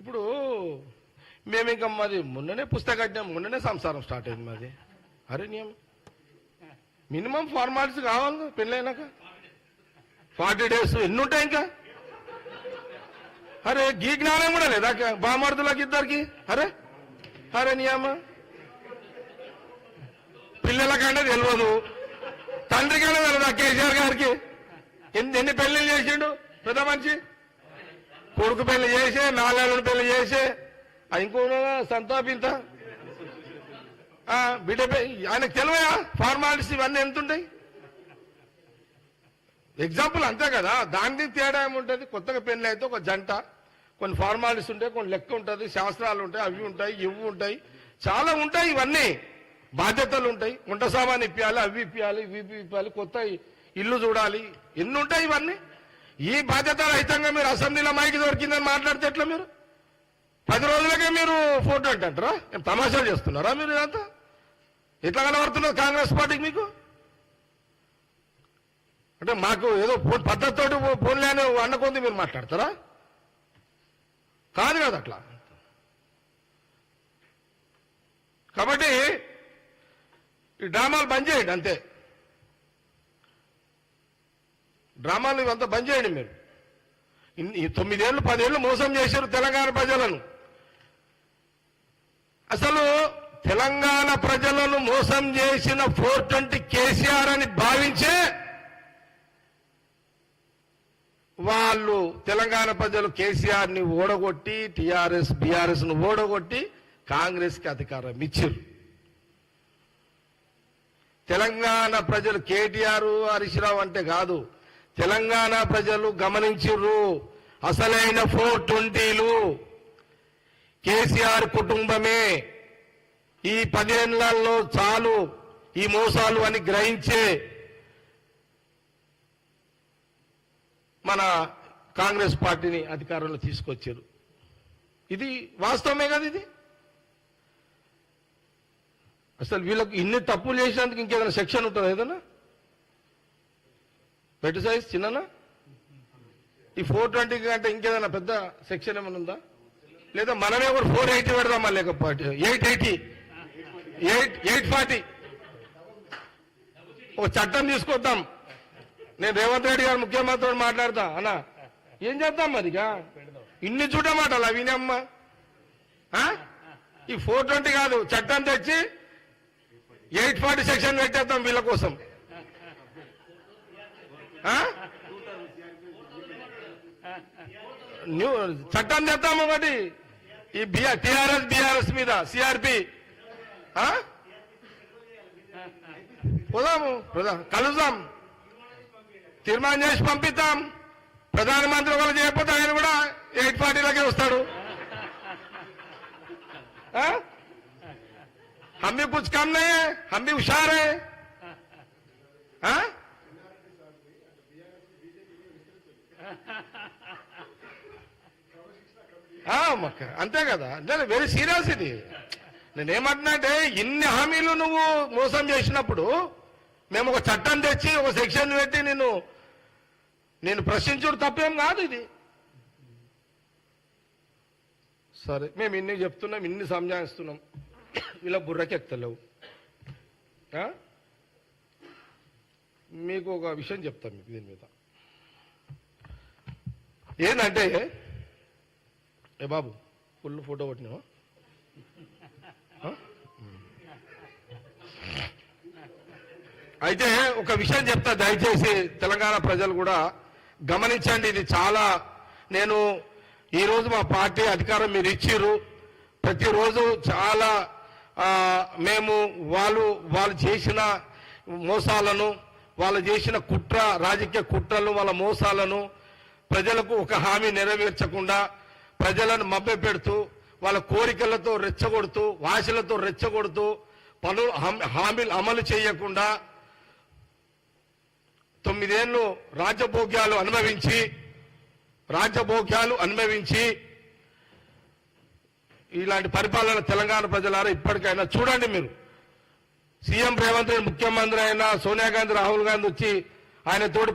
ఇప్పుడు మేము ఇంకా మాది మొన్ననే పుస్తకం మొన్ననే సంసారం స్టార్ట్ అయింది మాది. అరే నియమం మినిమం ఫార్మాలిటీస్ కావాలి పెళ్ళైనాక 40 days ఎన్ని ఉంటాయి ఇంకా. అరే గీ జ్ఞానం కూడా లేదా బామర్దులకి ఇద్దరికి. అరే అరే నియమ పిల్లలకంటే తెలియదు, తండ్రికంటే తెలియదా కేసీఆర్ గారికి? ఎన్ని పెళ్లిళ్ళు చేసిండు పెద్ద మనిషి? కొడుకు పెళ్లి చేసే, 4 ఏళ్ళ పెళ్లి చేసే, ఇంకో సంతాపింత బిడ్డ ఆయనకు తెలివయా ఫార్మాలిటీస్ ఇవన్నీ ఎంతుంటాయి? ఎగ్జాంపుల్ అంతే కదా. దానికి తేడా ఏముంటుంది? కొత్తగా పెళ్లి అయితే ఒక జంట కొన్ని ఫార్మాలిటీస్ ఉంటాయి, కొన్ని లెక్క ఉంటుంది, శాస్త్రాలు ఉంటాయి, అవి ఉంటాయి, ఇవి ఉంటాయి, చాలా ఉంటాయి. ఇవన్నీ బాధ్యతలు ఉంటాయి. వంట సామాన్ ఇప్పియాలి, అవి ఇప్పియాలి, ఇవి ఇప్పియాలి, కొత్త ఇల్లు చూడాలి, ఎన్ని ఉంటాయి ఇవన్నీ. ఈ బాధ్యత రహితంగా మీరు అసెంబ్లీలో మైకి దొరికిందని మాట్లాడితే ఎట్లా? మీరు 10 రోజులకే మీరు ఫోటో అంటారా? తమాషాలు చేస్తున్నారా మీరు? ఇదంతా ఎట్లా కనబడుతున్నారు కాంగ్రెస్ పార్టీకి మీకు? అంటే మాకు ఏదో పద్ధతితోటి ఫోన్లే అని అన్నకొంది మీరు మాట్లాడతారా? కాదు కదా అట్లా. కాబట్టి ఈ డ్రామాలు బంద్ చేయండి అంతే. డ్రామాలు ఇవంతా బంద్ చేయండి మీరు. 9 ఏళ్ళు 10 ఏళ్ళు మోసం చేశారు తెలంగాణ ప్రజలను. అసలు తెలంగాణ ప్రజలను మోసం చేసిన 420 కేసీఆర్ అని భావించే వాళ్ళు తెలంగాణ ప్రజలు కేసీఆర్ ని ఓడగొట్టి టీఆర్ఎస్ బీఆర్ఎస్ ను ఓడగొట్టి కాంగ్రెస్ కి అధికారం ఇచ్చారు. తెలంగాణ ప్రజలు కేటీఆర్ హరీశ్రావు అంటే కాదు, తెలంగాణ ప్రజలు గమనించిర్రు. అసలైన 420లు కేసీఆర్ కుటుంబమే. ఈ 10 ఏళ్లలో చాలు ఈ మోసాలు అని గ్రహించే మన కాంగ్రెస్ పార్టీని అధికారంలో తీసుకొచ్చారు. ఇది వాస్తవమే కదా. ఇది అసలు వీళ్ళకి ఇన్ని తప్పులు చేసినందుకు ఇంకేదైనా సెక్షన్ ఉంటుందా? ఏదైనా బెటర్ సైజ్ చిన్ననా? ఈ 420 కంటే ఇంకేదైనా పెద్ద సెక్షన్ ఏమైనా ఉందా? లేదా మనమే కూడా 480 పెడదామా? లేకపోతే 880 840 ఒక చట్టం తీసుకొద్దాం. నేను రేవంత్ రెడ్డి గారు ముఖ్యమంత్రితో మాట్లాడతా. అన్నా ఏం చేద్దాం మరిగా? ఇన్ని చూడ మాటలు వినమ్మా. ఈ 420 కాదు, చట్టం తెచ్చి 840 సెక్షన్ పెట్టేద్దాం వీళ్ళ కోసం. చట్టం తెద్దాం ఒకటి ఈ టీఆర్ఎస్ బీఆర్ఎస్ మీద, సిఆర్పి. పోదాము, కలుద్దాం, తీర్మానం చేసి పంపిద్దాం. ప్రధానమంత్రి ఒకరు చేయకపోతే ఆయన కూడా 840లకే వస్తాడు. हम भी कुछ कम नहीं है, हम भी होशियार है. అంతే కదా. నేను వెరీ సీరియస్. ఇది నేనేమంటున్నా అంటే ఇన్ని హామీలు నువ్వు మోసం చేసినప్పుడు మేము ఒక చట్టం తెచ్చి ఒక సెక్షన్ పెట్టి నేను ప్రశ్నించుడు తప్పేం కాదు. ఇది సరే, మేము ఇన్ని చెప్తున్నాం, ఇన్ని సంజాయిస్తున్నాం, ఇలా బుర్రకి ఎక్కలేవు. మీకు ఒక విషయం చెప్తాం మీకు దీని మీద. ఏంటంటే ఏ బాబు ఫుల్ ఫోటో కొట్టినావా? అయితే ఒక విషయం చెప్తా, దయచేసి తెలంగాణ ప్రజలు కూడా గమనించండి. ఇది చాలా నేను ఈరోజు మా పార్టీ అధికారం మీరు ఇచ్చిర్రు. ప్రతిరోజు చాలా మేము వాళ్ళు చేసిన మోసాలను, వాళ్ళు చేసిన రాజకీయ కుట్రలు, వాళ్ళ మోసాలను, ప్రజలకు ఒక హామీ నెరవేర్చకుండా ప్రజలను మభ్యపెడుతూ వాళ్ళ కోరికలతో రెచ్చగొడుతూ, ఆశలతో రెచ్చగొడుతూ, హామీలు అమలు చేయకుండా 9 ఏళ్ళు రాజ్యభోగ్యాలు అనుభవించి ఇలాంటి పరిపాలన తెలంగాణ ప్రజలారా ఇప్పటికైనా చూడండి. మీరు సీఎం రేవంత్ రెడ్డి ముఖ్యమంత్రి అయినా, సోనియా గాంధీ రాహుల్ గాంధీ వచ్చి ఆయన తోటి